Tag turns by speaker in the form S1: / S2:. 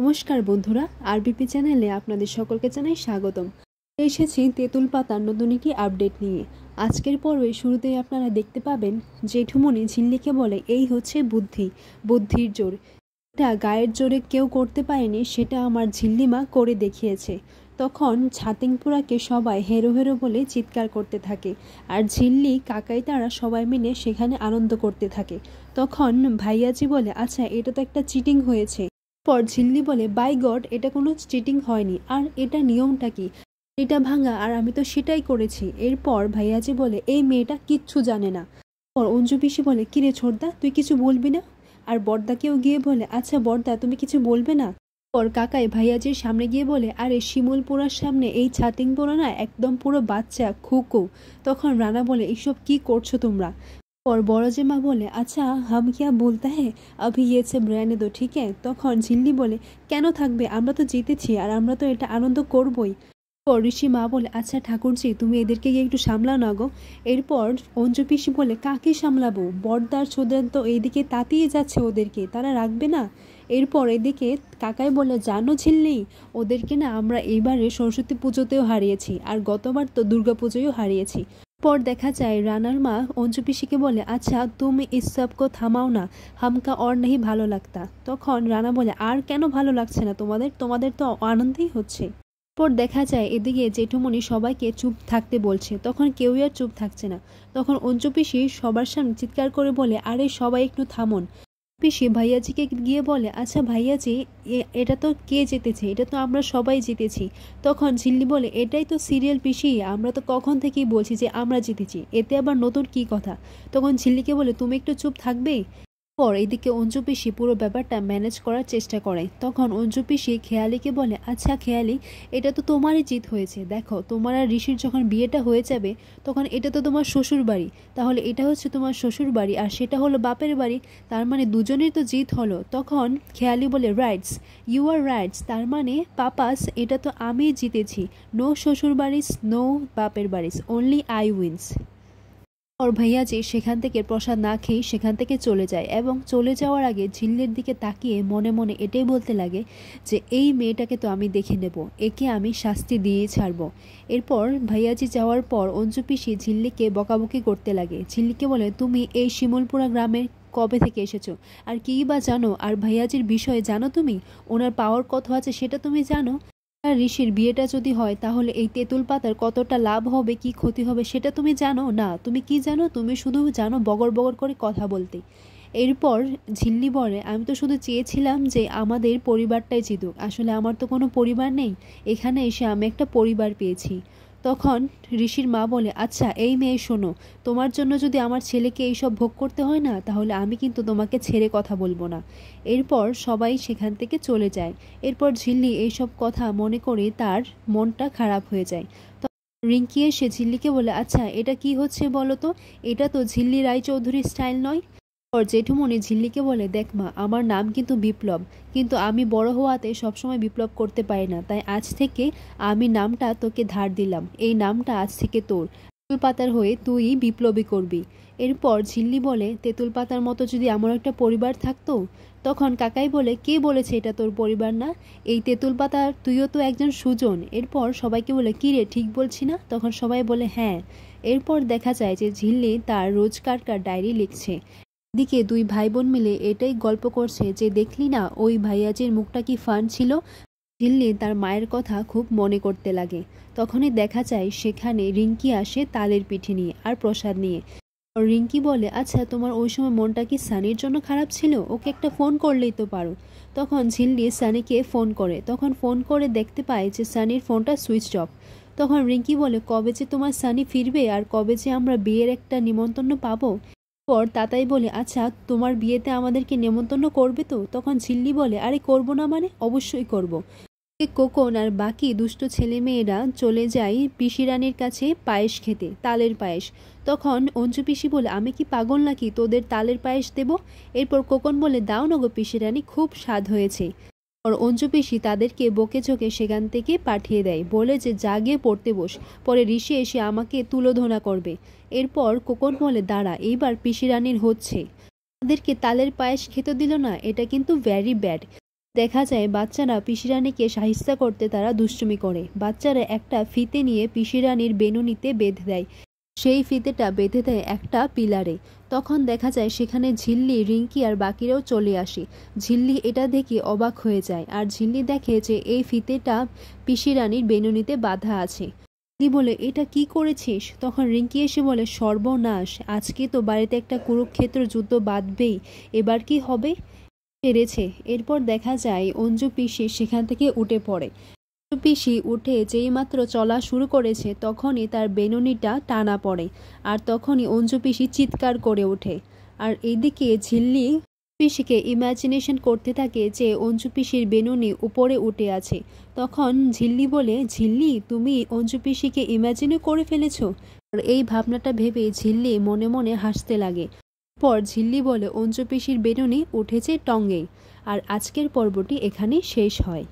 S1: নমস্কার বন্ধুরা, আরবিপি চ্যানেলে আপনাদের সকলকে জানাই স্বাগতম। এসেছি তেঁতুল পাতার নতুন একটি আপডেট নিয়ে। আজকের পর্বে শুরুতেই আপনারা দেখতে পাবেন জেঠুমনি ঝিল্লিকে বলে এই হচ্ছে বুদ্ধি, বুদ্ধির জোর। এটা গায়ের জোরে কেউ করতে পারেনি, সেটা আমার ঝিল্লিমা করে দেখিয়েছে। তখন ছাতিংপুরাকে সবাই হেরো হেরো বলে চিৎকার করতে থাকে, আর ঝিল্লি কাকাই তারা সবাই মিলে সেখানে আনন্দ করতে থাকে। তখন ভাইয়াজি বলে আচ্ছা, এটা তো একটা চিটিং হয়েছে। পর ঝিল্লি বলে বাই গড, এটা কোনো চিটিং হয়নি, আর এটা নিয়মটা কি, এটা ভাঙা, আর আমি তো সেটাই করেছি। এরপর ভাইয়াজি বলে এই মেয়েটা কিচ্ছু জানে না। পর অঞ্জু পিসি বলে কিরে ছোটদা, তুই কিছু বলবি না? আর বড়দাকেও গিয়ে বলে আচ্ছা বড়দা, তুমি কিছু বলবে না? পর কাকাই ভাইয়াজির সামনে গিয়ে বলে আরে শিমুলপুরার সামনে এই ছাতিংপুরা না একদম পুরো বাচ্চা খুকো। তখন রানা বলে এইসব কি করছো তোমরা? और बड़ो जेमा बोले अच्छा हम क्या बोलता है अभी ये सब रहने दो, ठीक है। তখন ঝিল্লি বলে কেন থাকবে, আমরা তো জিতেছি আর আমরা তো এটা আনন্দ করবই। পর ঋষি মা বলে আচ্ছা ঠাকুরজি, তুমি এদেরকে গিয়ে একটু সামলাও না গো। এরপর অঞ্জু পিসি বলে কাকে সামলাবো, বড়দার ছোদার তো এইদিকে তাতিয়ে যাচ্ছে, ওদেরকে তারা রাখবে না। এরপর এদিকে কাকাই বলে জানো ঝিল্লি, ওদেরকে না আমরা এইবারে সরস্বতী পুজোতেও হারিয়েছি, আর গতবার তো দুর্গা পুজোয়ও হারিয়েছি। পর দেখা যায় রানার মা অঞ্জু পিসিকে বলে আচ্ছা তুমি ইস সবকো থামাও না, হামকা और नहीं ভালো লাগতা। তখন রানা বলে আর কেন ভালো লাগছে না তোমাদের, তোমাদের তো আনন্দেই হচ্ছে। পর দেখা যায় এদিকে জেঠুমনি সবাইকে চুপ থাকতে বলছে, তখন কেউই আর চুপ থাকছে না। তখন অঞ্জু পিসি সবার সামনে চিৎকার করে বলে আরে সবাই একটু থামুন। পিসি ভাইয়াজিকে গিয়ে বলে আচ্ছা ভাইয়াজি, এটা তো কে জিতেছে, এটা তো আমরা সবাই জিতেছি। তখন ঝিল্লি বলে এটাই তো সিরিয়াল পিসি, আমরা তো কখন থেকেই বলছি যে আমরা জিতেছি, এতে আবার নতুন কি কথা। তখন ঝিল্লিকে বলে তুমি একটু চুপ থাকবে। পর এদিকে অঞ্জু পিসি পুরো ব্যাপারটা ম্যানেজ করার চেষ্টা করে। তখন অঞ্জু পিসি খেয়ালিকে বলে আচ্ছা খেয়ালি, এটা তো তোমারই জিত হয়েছে, দেখো তোমার আর ঋষির যখন বিয়েটা হয়ে যাবে তখন এটা তো তোমার শ্বশুর বাড়ি, তাহলে এটা হচ্ছে তোমার শ্বশুর বাড়ি আর সেটা হলো বাপের বাড়ি, তার মানে দুজনেই তো জিত হলো। তখন খেয়ালি বলে রাইটস, ইউ আর রাইটস, তার মানে পাপাস, এটা তো আমি জিতেছি, নো শ্বশুর বাড়িস নো বাপের বাড়িস, অনলি আই উইন্স। ওর ভাইয়াজি সেখান থেকে প্রসাদ না খেয়ে সেখান থেকে চলে যায়, এবং চলে যাওয়ার আগে ঝিল্লির দিকে তাকিয়ে মনে মনে এটাই বলতে লাগে যে এই মেয়েটাকে তো আমি দেখে নেব, একে আমি শাস্তি দিয়ে ছাড়বো। এরপর ভাইয়াজি যাওয়ার পর অঞ্জু পিসি ঝিল্লিকে বকাবকি করতে লাগে। ঝিল্লিকে বলে তুমি এই শিমুলপুরা গ্রামে কবে থেকে এসেছো, আর কী বা জানো, আর ভাইয়াজির বিষয়ে জানো তুমি, ওনার পাওয়ার কত আছে সেটা তুমি জানো? আর ঋষির বিয়েটা যদি হয় তাহলে এই তেঁতুল পাতার কতটা লাভ হবে কি ক্ষতি হবে সেটা তুমি জানো না? তুমি কি জানো, তুমি শুধু জানো বগর বগর করে কথা বলতে। এরপর ঝিল্লি বলে আমি তো শুধু চেয়েছিলাম যে আমাদের পরিবারটাই জিতুক, আসলে আমার তো কোনো পরিবার নেই, এখানে এসে আমি একটা পরিবার পেয়েছি। তখন ঋষির মা বলে আচ্ছা এই মেয়ে শোনো, তোমার জন্য যদি আমার ছেলেকে এইসব ভোগ করতে হয় না, তাহলে আমি কিন্তু তোমাকে ছেড়ে কথা বলবো না। এরপর সবাই সেখান থেকে চলে যায়। এরপর ঝিল্লি এইসব কথা মনে করে তার মনটা খারাপ হয়ে যায়। রিঙ্কি এসে ঝিল্লিকে বলে আচ্ছা এটা কি হচ্ছে বলো তো, এটা তো ঝিল্লি রায়চৌধুরীর স্টাইল নয়। ওর জেঠুমনি ঝিল্লিকে বলে দেখ মা, আমার নাম কিন্তু বিপ্লব, কিন্তু আমি বড় হওয়াতে সবসময় বিপ্লব করতে পারি না, তাই আজ থেকে আমি নামটা তোকে ধার দিলাম, এই নামটা আজ থেকে তোর, তেঁতুল পাতার হয়ে তুই বিপ্লবী করবি। এরপর ঝিল্লি বলে তেঁতুল পাতার মতো যদি আমার একটা পরিবার থাকতো। তখন কাকাই বলে কে বলেছে এটা তোর পরিবার না, এই তেঁতুল পাতা তুইও তো একজন সুজন। এরপর সবাইকে বলে কি রে ঠিক বলছি না? তখন সবাই বলে হ্যাঁ। এরপর দেখা যায় যে ঝিল্লি তার রোজকারকার ডায়েরি লিখছে। এদিকে দুই ভাই বোন মিলে এটাই গল্প করছে যে দেখলি না ওই ভাইয়াজির মুখটা কি ফান ছিল। ঝিল্লি তার মায়ের কথা খুব মনে করতে লাগে। তখনই দেখা যায় সেখানে রিঙ্কি আসে তালের পিঠে নিয়ে আর প্রসাদ নিয়ে। রিঙ্কি বলে আচ্ছা তোমার ওই সময় মনটা কি সানির জন্য খারাপ ছিল, ওকে একটা ফোন করলেই তো পারো। তখন ঝিল্লি সানিকে ফোন করে, তখন ফোন করে দেখতে পায় যে সানির ফোনটা সুইচ অফ। তখন রিঙ্কি বলে কবে যে তোমার সানি ফিরবে, আর কবে যে আমরা বিয়ের একটা নিমন্ত্রণ পাবো। পর তাতাই বলে আচ্ছা তোমার বিয়েতে আমাদেরকে নেমন্তন্ন করবে তো? তখন ঝিল্লি বলে আরে করবো না মানে, অবশ্যই করব। কোকন আর বাকি দুষ্ট ছেলে মেয়েরা চলে যায় পিসি রানীর কাছে পায়েস খেতে, তালের পায়েস। তখন অঞ্জু পিসি বলে আমি কি পাগল নাকি তোদের তালের পায়েস দেব? এরপর কোকন বলে দাও না গো পিসি রানী, খুব স্বাদ হয়েছে। আর অঞ্জু পিসি তাদেরকে বকে ঝোঁকে সেখান থেকে পাঠিয়ে দেয়, বলে যে যা গিয়ে পড়তে বস, পরে ঋষি এসে আমাকে তুলোধনা করবে। এরপর কোকন বলে দাঁড়া, এইবার পিসি রানীর হচ্ছে, তাদেরকে তালের পায়েস খেতে দিল না, এটা কিন্তু ভ্যারি ব্যাড। দেখা যায় বাচ্চারা পিসিরানীকে সাহিস্তা করতে তারা দুষ্টুমি করে। বাচ্চারা একটা ফিতে নিয়ে পিসিরানীর বেনুনিতে বেঁধে দেয়। সেই ফিতেটা বেঁধে দেয় একটা পিলারে। তখন দেখা যায় সেখানে ঝিল্লি, রিঙ্কি আর বাকিরাও চলে আসে। ঝিল্লি এটা দেখে অবাক হয়ে যায়, আর ঝিল্লি দেখে যে এই ফিতেটা পিসিরানীর বেনুনিতে বাঁধা আছে। ঝিল্লি বলে, এটা কি করেছিস? তখন রিঙ্কি এসে বলে, সর্বনাশ, আজকে তো বাড়িতে একটা কুরুক্ষেত্র যুদ্ধ বাঁধবেই, এবার কি হবে? পেরেছে। এরপর দেখা যায় অঞ্জু পিসি সেখান থেকে উঠে পড়ে। অঞ্জু পিসি উঠে যেইমাত্র চলা শুরু করেছে তখনই তার বেনুনিটা টানা পড়ে, আর তখনই অঞ্জু পিসি চিৎকার করে ওঠে। আর এইদিকে ঝিল্লি পিসিকে ইমাজিনেশন করতে থাকে যে অঞ্জু পিসির বেনুনি উপরে উঠে আছে। তখন ঝিল্লি বলে, ঝিল্লি, তুমি অঞ্জু পিসিকে ইমাজিনও করে ফেলেছো? আর এই ভাবনাটা ভেবে ঝিল্লি মনে মনে হাসতে লাগে। পর ঝিল্লি বলে, অঞ্জু পিসির বেনুনি উঠেছে টঙ্গেই। আর আজকের পর্বটি এখানেই শেষ হয়।